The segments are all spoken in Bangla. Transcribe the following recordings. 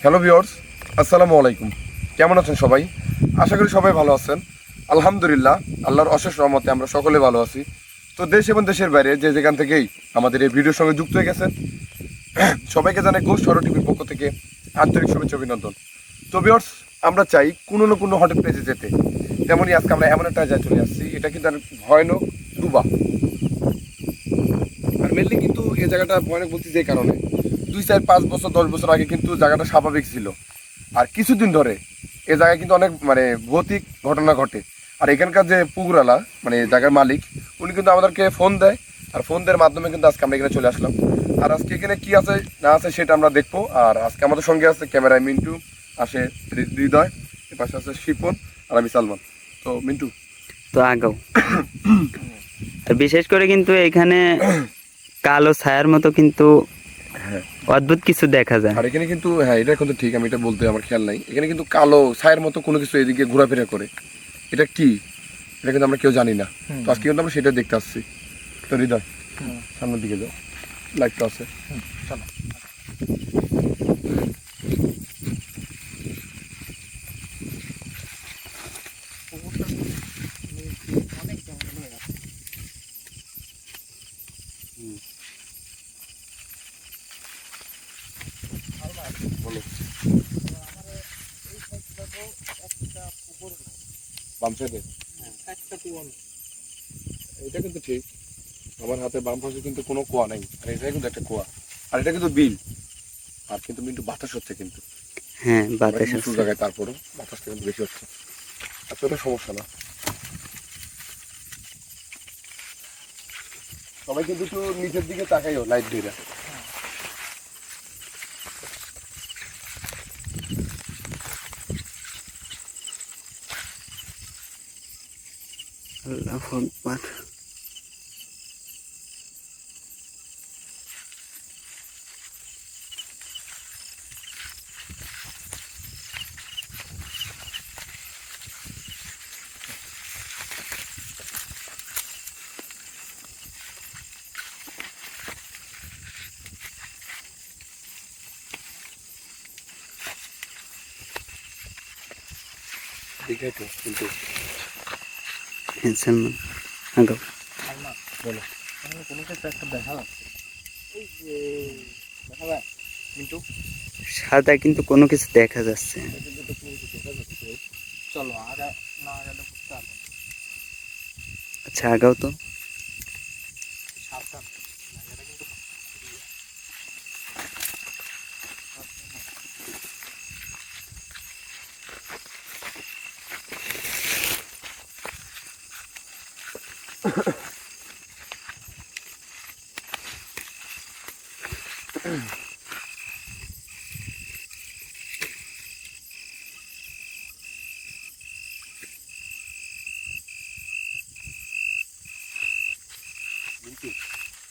হ্যালো ভিউয়ার্স, আসসালামু আলাইকুম। কেমন আছেন সবাই? আশা করি সবাই ভালো আছেন। আলহামদুলিল্লাহ, আল্লাহর অশেষ রহমতে আমরা সকলে ভালো আছি। তো দেশ এবং দেশের বাইরে যে যেখান থেকেই আমাদের এই ভিডিওর সঙ্গে যুক্ত হয়ে গেছেন, সবাইকে জানাই গোস্ট হরর টিভির পক্ষ থেকে আন্তরিক শুভেচ্ছা অভিনন্দন। তো ভিউয়ার্স, আমরা চাই কোনো না কোনো হঠাৎ পেজে যেতে, তেমনই আজকে আমরা এমন একটা জায়গায় চলে আসছি। এটা কিন্তু আর ভয়ানক ডুবা। আর মেনলি কিন্তু এই জায়গাটা ভয়ানক বলছি যে কারণে 2, 4, 5 বছর 10 বছর আগে কিন্তু জায়গাটা স্বাভাবিক ছিল। আর কিছুদিন ধরে এই জায়গায় কিন্তু অনেক ভৌতিক ঘটনা ঘটে। আর এখানকার যে পুকুরালা এই জায়গার মালিক, উনি কিন্তু আমাদেরকে ফোন দেয়। আর ফোন দেওয়ার মাধ্যমে কিন্তু আজকে আমরা এখানে চলে আসলাম। আর আজকে এখানে কি আছে না আছে সেটা আমরা দেখবো। আর আজকে আমাদের সঙ্গে আছে ক্যামেরায় মিন্টু, আসে হৃদয়, এর পাশে আছে শিপন, আর আমি সালমান। তো মিন্টু তো আগাও। তো বিশেষ করে কিন্তু এখানে কালো ছায়ার মতো কিন্তু হ্যাঁ, অদ্ভুত কিছু দেখা যায়। আর এখানে কিন্তু হ্যাঁ, এটা কিন্তু ঠিক, আমি এটা বলতে আমার খেয়াল নাই। এখানে কিন্তু কালো ছায়ের মতো কোনো কিছু এদিকে ঘোরাফেরা করে। এটা কি, এটা কিন্তু আমরা কেউ জানি না। তো আজকে কিন্তু আমরা সেটা দেখতে আসছি। তো হৃদয়, সামনের দিকে যাও, লাইটটা আছে। বলো। বাম সাইডে এটা কিন্তু ঠিক। আমার হাতে বাম পাশে কিন্তু কোনো কুয়া নাই, আর এটা কিন্তু একটা কুয়া। আর এটা কিন্তু বিল। আর কিন্তু মিন্টু বাতাস হচ্ছে কিন্তু হ্যাঁ, বাতাস কিছু আছে। জায়গায়, তারপরও বাতাসটা কিন্তু বেশি হচ্ছে। আচ্ছা, ওটা সমস্যা না। সবাই কিন্তু একটু নিচের দিকে তাকাইও লাইট দিয়ে। আল্লাহু আকবার। দেখে তো কিন্তু হ্যাঁ সালমান, আগাও। বলো। কোনো কিছু একটা দেখা যাচ্ছে, এই যে দেখা যায় কিন্তু সাদা কিন্তু কোনো কিছু দেখা যাচ্ছে। চলো আগে না গেলে বুঝতে পারবো না। আচ্ছা আগাও তো। সাবধান, জায়গাটা কিন্তু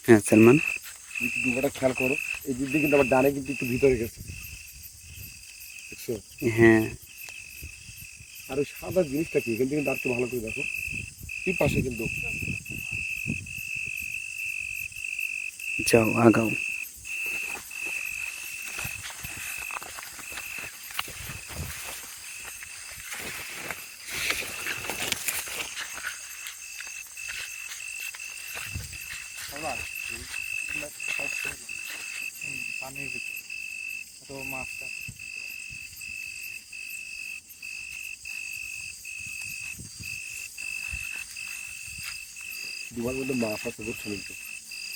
হ্যাঁ সালমান, একটু ডুবাটা খেয়াল করো। এই দিক দিয়ে কিন্তু আমার ডানে কিন্তু একটু ভিতরে গেছে, দেখছো? হ্যাঁ আর ওই সাদা জিনিসটা কি, এখান থেকে কিন্তু আর একটু ভালো করে দেখো। এই পাশে কিন্তু যাও আগাও। আবার পানির ভিতরে তো মাছটা ডুবার মধ্যে মাছ আছে, বুঝছো? কিন্তু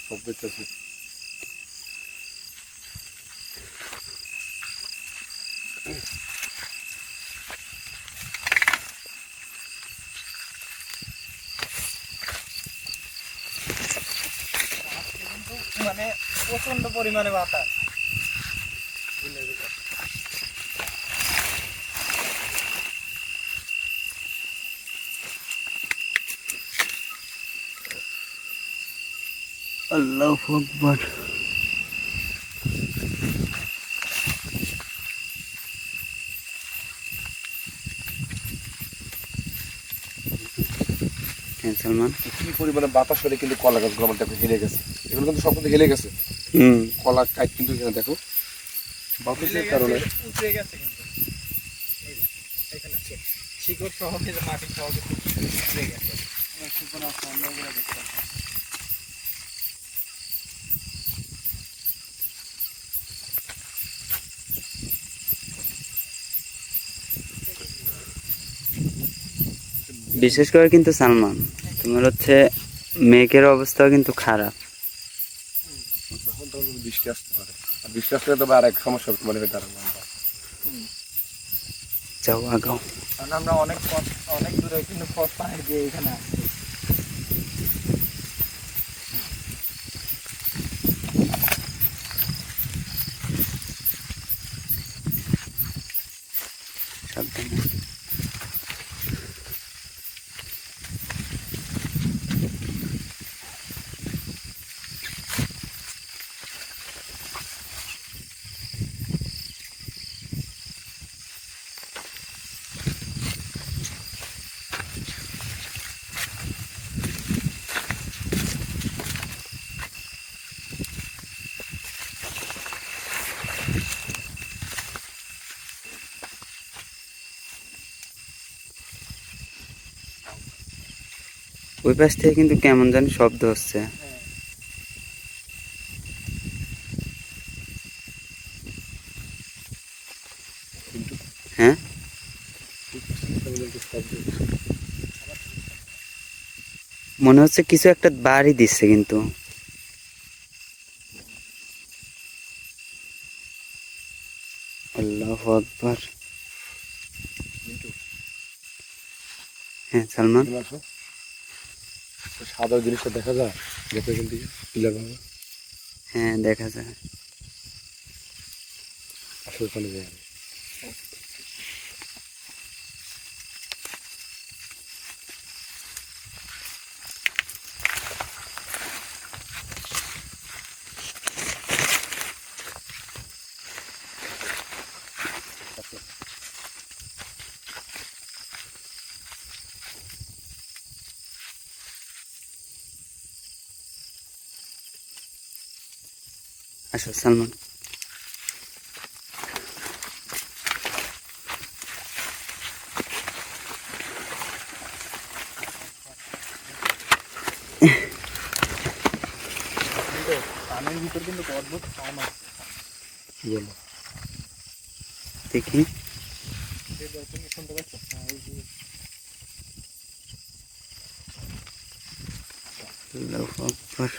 সব দেখতেছি। কিন্তু মানে প্রচন্ড পরিমাণে বাতাস বিলের ভিতরে। আল্লাহু আকবার। হ্যাঁ সালমান। কি পরিমাণে বাতাস হলে কিন্তু কলা গাছগুলো আমার দেখো হেলে গেছে। এগুলো কিন্তু সব কিন্তু হেলে গেছে। হুম। কলা কাঠ কিন্তু এখানে দেখো বাতাসের কারণে উঠে গেছে কিন্তু এই যে, এখানে আছে শিকড় সহ এই যে মাটি সহ কিন্তু উঠে গেছে শিকড় আছে আমরা ওগুলো দেখতে পাচ্ছি। বিশেষ করে কিন্তু সালমান তোমার হচ্ছে মেঘের অবস্থাও কিন্তু খারাপ। তখন তো বৃষ্টি আসতে পারে, আর বৃষ্টি আসলে তবে আর এক সমস্যা মানে হয়ে দাঁড়াবে। যাও আগাও। কারণ আমরা অনেক পথ অনেক দূরে কিন্তু পথ পাহাড় দিয়ে এখানে আসছি। সাবধানে। ওই পাশ থেকে কিন্তু কেমন জানি শব্দ হচ্ছে। হ্যাঁ মনে হচ্ছে কিছু একটা বাড়ি দিচ্ছে কিন্তু। আল্লাহু আকবার। হ্যাঁ সালমান, সাদা জিনিসটা দেখা যায় যেটা এখান থেকে ক্লিয়ার ভাবে হ্যাঁ দেখা যায়। আসলে ওখানে যায়। আসো সালমান। পানির ভিতর কিন্তু অদ্ভুত সাউন্ড আছে। কি বলো? দেখি তুমি শুনতে পাচ্ছ? হ্যাঁ, এই যে আল্লাহু আকবার।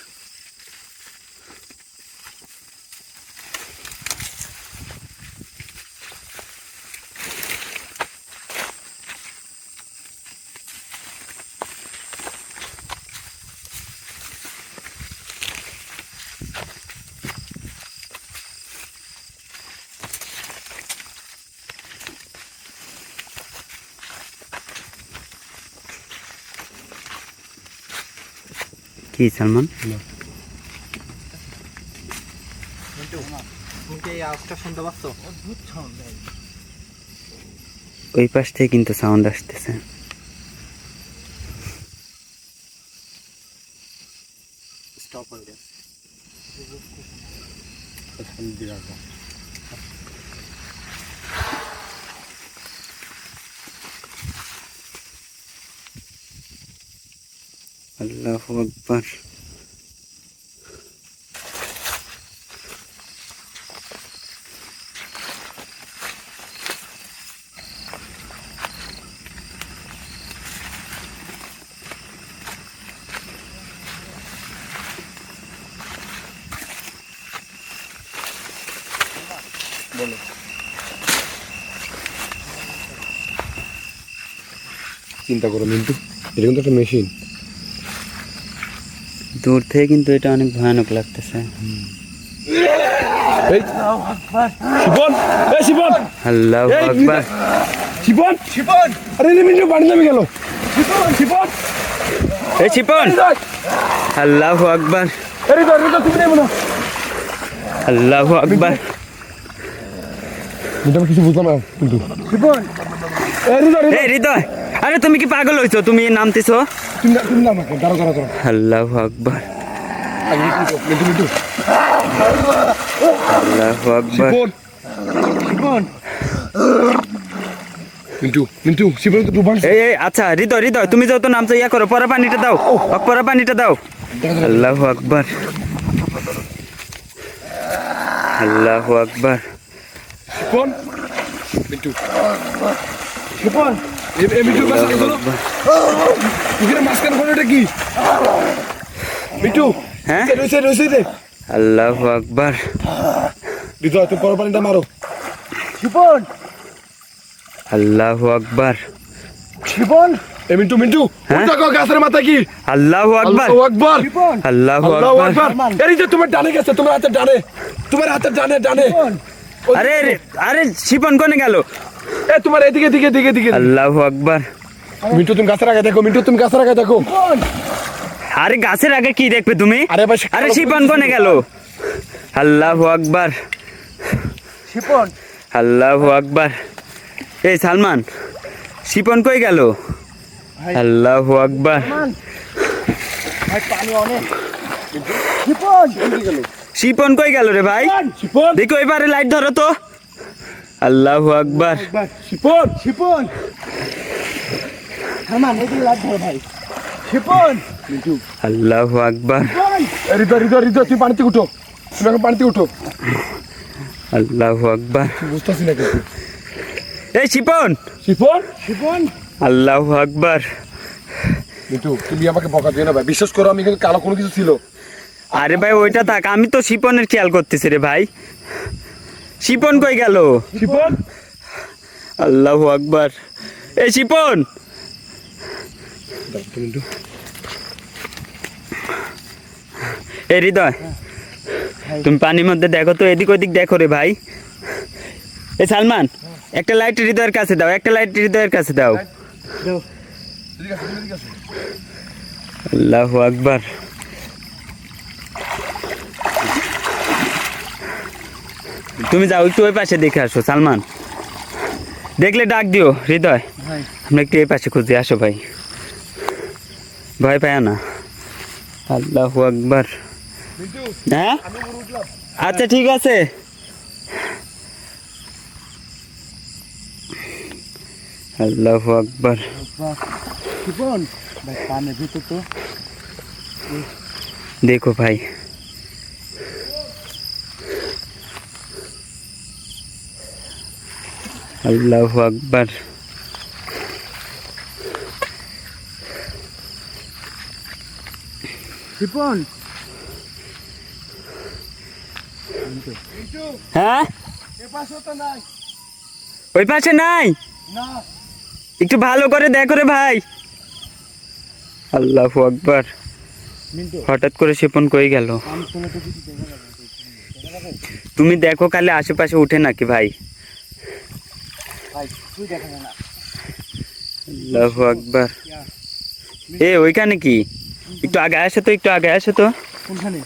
কি সালমান? তুমি কি এই আওয়াজটা শুনতে পাচ্ছ? অদ্ভুত সাউন্ড। ওই পাশ থেকে কিন্তু সাউন্ড আসতেছে। স্টপ হয়ে গেছে। আল্লাহু আকবার। বলো। চিন্তা করো মিন্টু, এটা কিন্তু একটা মেশিন। দূর থেকে কিন্তু এটা অনেক ভয়ানক লাগতেছে। এই শিবন, এই শিবন, আল্লাহু আকবার। শিবন, শিবন, আরে রে মিন্টু পানি নামে গেল। শিবন, শিবন, এই চিপন। আল্লাহু আকবার। আরে ধর রে, তুমি নেমো না। আল্লাহু আকবার। মিন্টু আমি কিছু বুঝলাম না মিন্টু। শিবন, এই ধর, এই হৃদয়, আরে তুমি কি পাগল হইছো? তুমি নামতেছো? তুমি নাম রাখো, দাঁড়াও দাঁড়াও দাঁড়াও। আল্লাহু আকবার। মিন্টু মিন্টু, আল্লাহু আকবার। শিবন, শিপন মিন্টু মিন্টু শিপন তো ডুবান এই এই আচ্ছা হৃদয় হৃদয় তুমি যত নামছো ইয়া করো পরা পানিটা দাও পরা পানিটা দাও আল্লাহু আকবার আল্লাহু আকবার শিপন মিন্টু শিপন এ মিন্টু কাছে চলো এখানে মাঝখানে কোনটা কি মিন্টু হ্যাঁ রয়েছে রে আল্লাহু আকবার হৃদয় তুই পর পানিটা মারো শিপন আল্লাহু আকবার শিপন এ মিন্টু মিন্টু হ্যাঁ? ওই দেখো গাছের মাথা কি আল্লাহু আকবার আল্লাহু আকবার শিপন আল্লাহু আল্লাহু আকবার আকবার এই যে তোমার ডানে গেছে তোমার হাতে ডানে ডানে শিপন আরে আরে শিপন কোনে গেল এ তোমার এদিকে দিকে আল্লাহু আকবার মিন্টু তুমি গাছের আগে দেখো শিপন আরে গাছের আগে কি দেখবে তুমি আরে ভাই আরে শিপন কোনে গেল আল্লাহু আকবার শিপন আল্লাহু আকবার এই সালমান শিপন কই গেল আল্লাহু আকবার মান ভাই পানি অনেক শিপন শিপন কই গেল রে ভাই শিপন দেখো এবারে লাইট ধরো তো আল্লাহু আকবার শিপন শিপন থামান এদিকে লাগ ধর ভাই শিপন আল্লাহু আকবার শিপন হৃদয় তুই পানিতে উঠো তুমি এখন পানিতে উঠো আল্লাহু আকবার বুঝতেছি না কিন্তু এই শিপন শিপন শিপন আল্লাহু আকবার মিন্টু তুমি আমাকে বকা দিও না ভাই বিশ্বাস করো আমি কিন্তু কালো কোনো কিছু ছিল আরে ভাই ওইটা থাক আমি তো শিপনের খেয়াল করতেছি রে ভাই শিপন কই গেল শিপন আল্লাহু আকবার এই শিপন মিন্টু এই হৃদয় তুমি পানির মধ্যে দেখো তো এদিক ওদিক দেখো রে ভাই এই সালমান একটা লাইট হৃদয়ের কাছে দাও দাও আল্লাহু আকবার তুমি যাও একটু ওই পাশে দেখে আসো সালমান দেখলে ডাক দিও হৃদয় ভাই আমরা একটু এই পাশে খুঁজে আসো ভাই ভয় পায় না আল্লাহু আকবার মিন্টু হ্যাঁ আমি উপরে উঠলাম আচ্ছা ঠিক আছে আল্লাহু আকবার শিপন ভাই পানি ভিতর তো দেখো ভাই আল্লাহু আকবার শিপন মিন্টু হ্যাঁ এ পাশে তো নাই ওই পাশে নাই না একটু ভালো করে দেখো রে ভাই আল্লাহু আকবার মিন্টু হঠাৎ করে শিপন কই গেল আমি তোলা তো কিছু দেখা যাবে তুমি দেখো কালে আশেপাশে উঠে নাকি ভাই ভাই তুই দেখা যায় না আল্লাহু আকবার এ ওইখানে কি একটু আগে আসো তো কোনখানে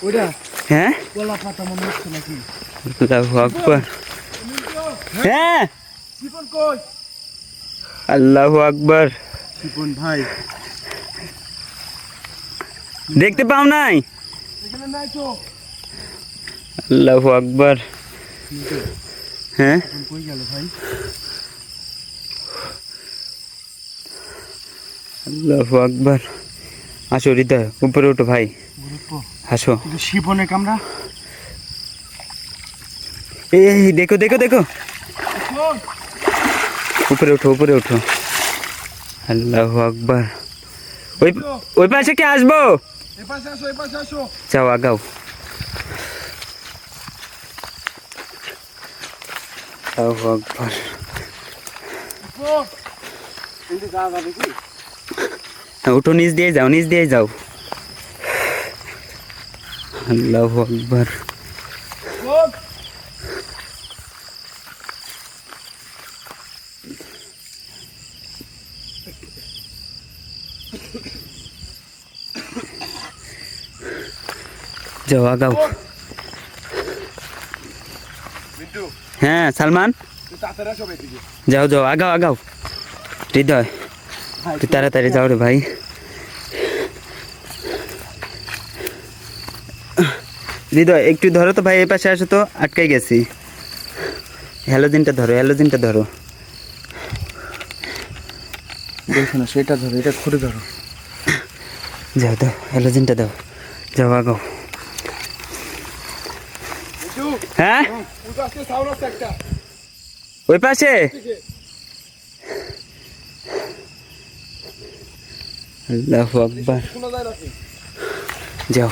ওইটা হ্যাঁ কলা পাতা মনে হচ্ছে নাকি আল্লাহু আকবার হ্যাঁ শিপন কই আল্লাহু আকবার শিপন ভাই দেখতে পাও নাই এখানে নাই তো আল্লাহু আকবার হ্যাঁ শিপন কই গেল ভাই আল্লাহু আকবার আসো হৃদয় উপরে ওঠো ভাই আসো কিন্তু শিপনের কামরা এই দেখো উপরে ওঠো আল্লাহু আকবার ওই পাশে কে আসবো এ পাশে আসো যাও আগাও আল্লাহু আকবার শিপন কিন্তু যাওয়া যাবে কি ওঠো নিচ দিয়ে যাও আল্লাহু আকবার শিপন যাও আগাও মিন্টু হ্যাঁ সালমান তুই তাড়াতাড়ি আসো এদিকে যাও আগাও হৃদয় ভাই তুই তাড়াতাড়ি যাও রে ভাই হৃদয় একটু ধরো তো ভাই এই পাশে আসো তো আটকাই গেছি হ্যালোজিনটা ধরো দেখো না, সেটা ধরো, এটা খুঁড়ে ধরো। যাও দাও হ্যালোজিনটা দাও, যাও আগাও। হ্যাঁ ওই পাশে আল্লাহু আকবার, যাও।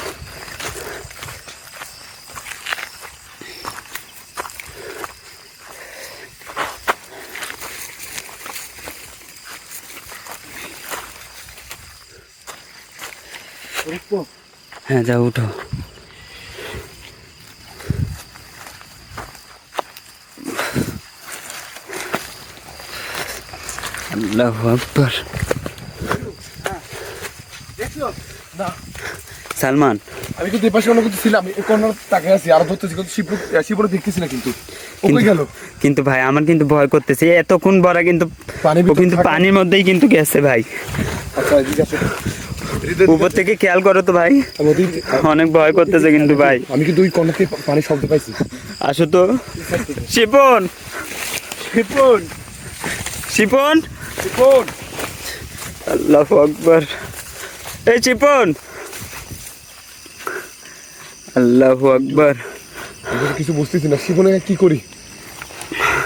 হ্যাঁ যাও উঠো। আল্লাহু আকবার। সালমান, আমি কিন্তু এই পাশে অন্য কিছু ছিলাম, এই কর্নার তাকে আছি আর ধরতেছি, কিন্তু শিবপুরে দেখতেছি না, কিন্তু ও কই গেল? কিন্তু ভাই আমার কিন্তু ভয় করতেছে, এতক্ষণ বড় কিন্তু পানির ও ভিতর কিন্তু থাকে। পানির মধ্যেই কিন্তু গেছে ভাই। আচ্ছা এদিকে আসো। উপর থেকে খেয়াল করো তো ভাই, আমি ওদিকে- অনেক ভয় করতেছে কিন্তু ভাই। আমি কিন্তু ওই কর্নার থেকে পানির শব্দ পাইছি। আসো তো শিপন, শিপন, শিপন, শিপন, আল্লাহু আকবার। এই শিপন, আল্লাহু আকবার। আমি তো কিছু বুঝতেছি না, শিপনে কি করি?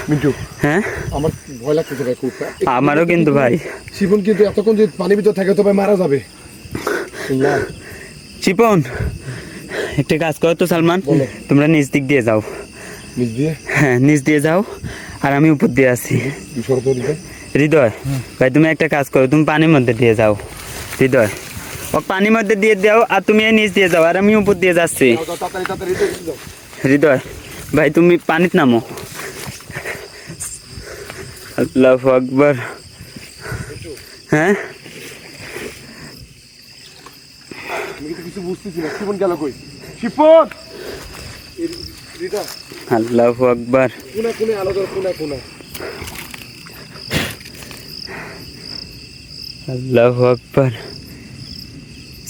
মিন্টু, হ্যাঁ আমার ভয় লাগতেছে ভাই খুব। আমারও কিন্তু ভাই। শিপন কিন্তু এতক্ষণ যে পানির ভিতর থাকে তো ভাই মারা যাবে। না, শিপন একটা কাজ করো তো সালমান, বলো। তোমরা নিচ দিক দিয়ে যাও। নিজ দিয়ে হ্যাঁ নিচ দিয়ে যাও, আর আমি উপর দিয়ে আছি। বিষয় তো দিকে। হৃদয় ভাই তুমি একটা কাজ করো, তুমি পানির মধ্যে দিয়ে যাও। হৃদয় ও পানির মধ্যে দিয়ে দাও, আর তুমি এই নিচ দিয়ে যাও, আর আমি উপর দিয়ে যাচ্ছি। তাড়াতাড়ি তাড়াতাড়ি এদিকে যাও। হৃদয় ভাই তুমি পানিতে নামো। আল্লাহু আকবার। হ্যাঁ আমি কিন্তু কিছু বুঝতেছি না, শিপন গেল কই? শিপন, হৃদয়, আল্লাহু আকবার। কোনা কোনে আলো ধর, কোনা কোনা। আল্লাহু আকবার।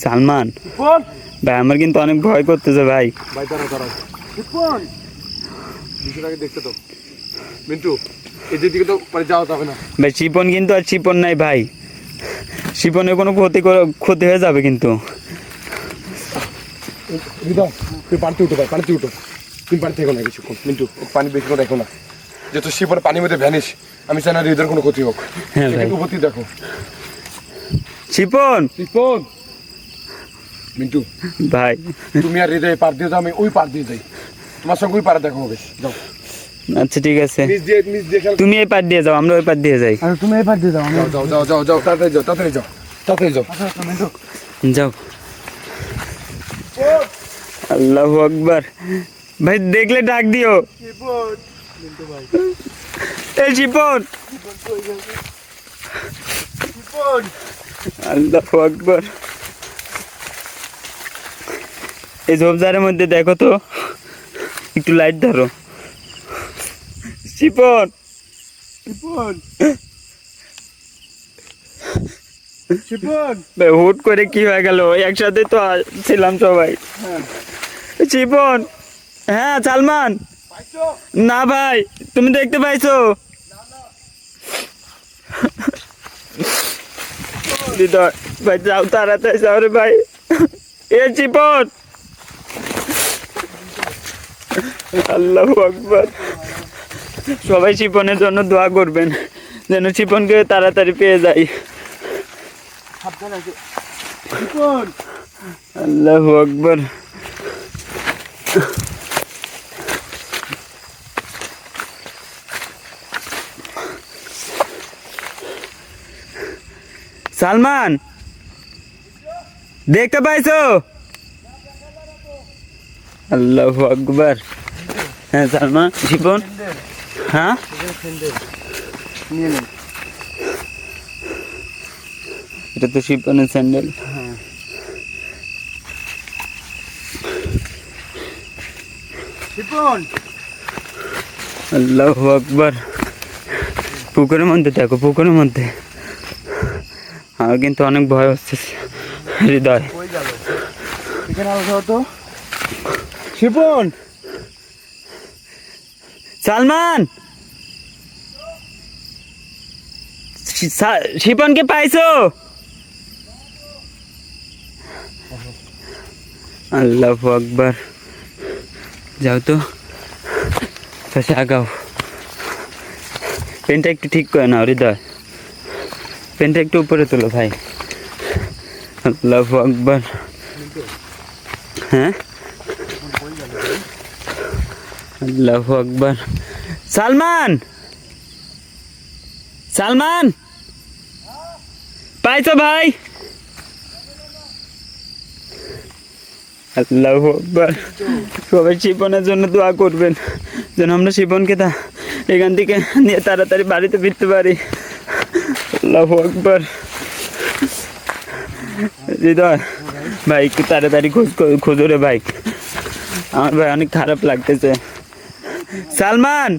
সালমান শিপন, ভাই আমার কিন্তু অনেক ভয় করতেছে ভাই। ভাই দাঁড়াও দাঁড়াও। শিপন, বিষয়টাকে দেখতে তো। মিন্টু, এদের দিকে তো মানে যাওয়া যাবে না। ভাই শিপন কিন্তু আর শিপন নাই ভাই, শিপনের কোনো ক্ষতি হয়ে যাবে কিন্তু। হৃদয়, তুমি পানিতে উঠো ভাই, পানিতে উঠো। তুমি পানি থেকো না কিছুক্ষণ। মিন্টু, পানি বেশি করে দেখো না, যেহেতু শিপন পানির মধ্যে ভ্যানিশ, আমি চাই না হৃদয়ের কোনো ক্ষতি হোক। হ্যাঁ ভাই। কিন্তু উপস্থিত দেখো। শিপন শিপন, মিন্টু, ভাই তুমি আর হৃদয় পার দিয়ে যাও, আমি ওই পার দিয়ে যাই। তোমার সঙ্গে ওই পারে দেখা হবে। যাও, আচ্ছা ঠিক আছে, নিজ দিয়ে খেয়াল। তুমি এই পার দিয়ে যাও, আমরা ওই পার দিয়ে যাই। আর তুমি এবার দিয়ে যাও। যাও যাও যাও যাও যাও, তাড়াতাড়ি যাও, তাড়াতাড়ি যাও, তাড়াতাড়ি যাও। যাও। আল্লাহু আকবার। ভাই দেখলে ডাক দিও। এই শিপন, আল্লাহু আকবার। এই ঝোপঝাড়ের মধ্যে দেখো তো, একটু লাইট ধরো। শিপন, শিপন, ভাই হুট করে কি হয়ে গেল? একসাথে তো ছিলাম সবাই। শিপন, হ্যাঁ সালমান। না ভাই, তুমি দেখতে পাইছো? হৃদয় ভাই যাও, তাড়াতাড়ি যাও রে ভাই। এ শিপন, আল্লাহু আকবার। সবাই শিপনের জন্য দোয়া করবেন, যেন শিপনকে তাড়াতাড়ি পেয়ে যাই। শিপন, আল্লাহু আকবার। সালমান দেখতে পাইছো? আল্লাহু আকবার। হ্যাঁ সালমান, শিপন, হ্যাঁ নিয়ে নেন। এটা তো শিপনের স্যান্ডেল। শিপন, আল্লাহু আকবার। পুকুরের মধ্যে দেখো, পুকুরের মধ্যে। আমার কিন্তু অনেক ভয় হচ্ছে হৃদয়। কই গেল? এখানে আলো দাও তো। শিপন, সালমান শিপনকে পাইছো? আল্লাহু আকবার। যাও তো, পাশে আগাও। পেনটা একটু ঠিক করে নাও হৃদয়, পেনটা একটু উপরে তোলো ভাই। আল্লাহু আকবার। হ্যাঁ, আল্লাহু আকবার। সালমান, সালমান পাইছো ভাই? আল্লাহু আকবার। সবাই শিপনের জন্য দোয়া করবেন যেন আমরা শিপনকে এখান থেকে নিয়ে তাড়াতাড়ি বাড়িতে ফিরতে পারি। আল্লাহু আকবার। হৃদয় ভাই একটু তাড়াতাড়ি খোঁজো রে ভাই, আমার ভাই অনেক খারাপ লাগতেছে। সালমান,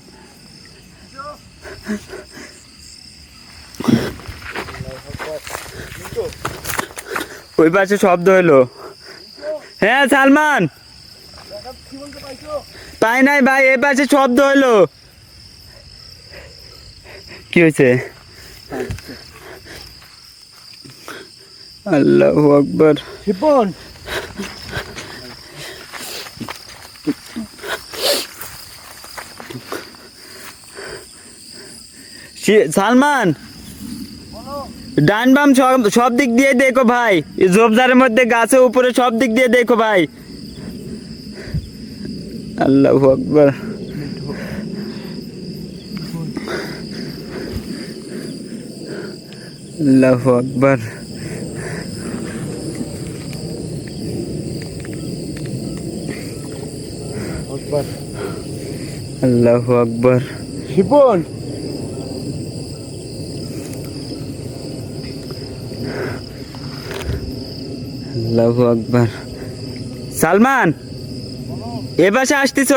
ওই পাশে শব্দ হলো। হ্যাঁ সালমান, পাই নাই ভাই, এই পাশে শব্দ হলো। কি হয়েছে? আল্লাহু আকবার। শিপন সালমান, ডান বাম সব দিক দিয়ে দেখো ভাই, ঝোপঝাড়ের মধ্যে গাছের উপরে সব দিক দিয়ে দেখো ভাই। আল্লাহু আকবার। আল্লাহু আকবার। আল্লাহু আকবার। শিপন আল্লাহু আকবার। সালমান, এ পাশে আসতেছ?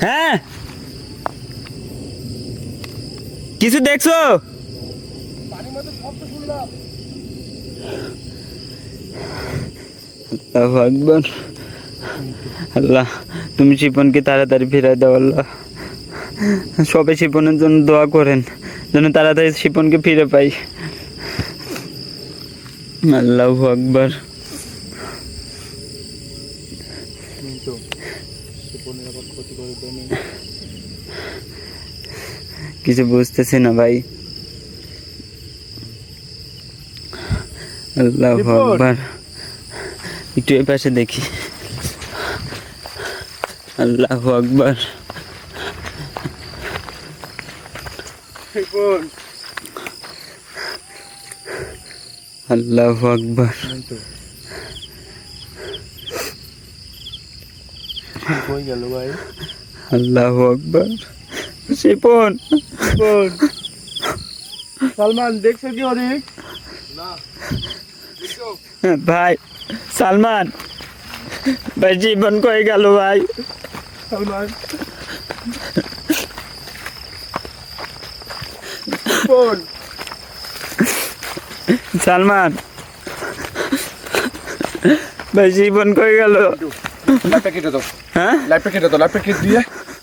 হ্যাঁ, কিছু দেখছো? আল্লাহু আকবার। আল্লাহ তুমি শিপনকে তাড়াতাড়ি ফিরাই দাও আল্লাহ। সবাই শিপনের জন্য দোয়া করেন যেন তাড়াতাড়ি শিপনকে ফিরে পাই। আল্লাহু আকবার। কিছু বুঝতেছি না ভাই। আল্লাহু আকবার। একটু এই পাশে দেখি। আল্লাহু আকবার। শিপন আল্লাহু আকবার। কই গেল ভাই? আল্লাহু আকবার। শিপন, শিপন সালমান দেখছো কি অনেক? ভাই সালমান ভাই, জীবন কই গেল ভাই? সালমান শিপন সালমান ভাই, জীবন কই গেল? লাইটটা কেটে দাও, হ্যাঁ, লাইটটা কেটে দাও, লাইটটা কেটে দিয়ে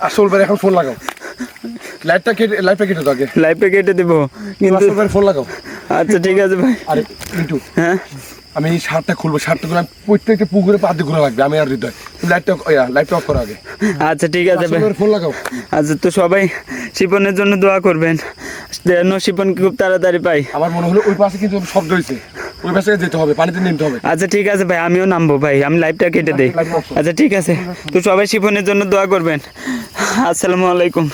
আসল বারে এখন ফোন লাগাও। লাইটটা কেটে দাও আগে, লাইফে কেটে দেবো কিন্তু। আসল বারে ফোন লাগাও। আচ্ছা ঠিক আছে ভাই। আরে মিন্টু, হ্যাঁ, আমি এই শার্টটা খুলবো, শার্টটা খুলে প্রত্যেকটা পুকুরে পা দিয়ে ঘোরা লাগবে, আমি আর হৃদয়। লাইটটা অফ করো আগে। আচ্ছা ঠিক আছে ভাই। ফোন লাগাও। আচ্ছা তো সবাই শিপনের জন্য দোয়া করবেন যেন শিপনকে খুব তাড়াতাড়ি পাই। আমার মনে হলো ওই পাশে কিন্তু শব্দ হয়েছে, ওই পাশে যেতে হবে, পানিতে নামতে হবে। আচ্ছা ঠিক আছে ভাই, আমিও নামবো ভাই, আমি লাইভটা কেটে দেই। লাইভ অফ করো। আচ্ছা ঠিক আছে, তো সবাই শিপনের জন্য দোয়া করবেন। আসসালামু আলাইকুম।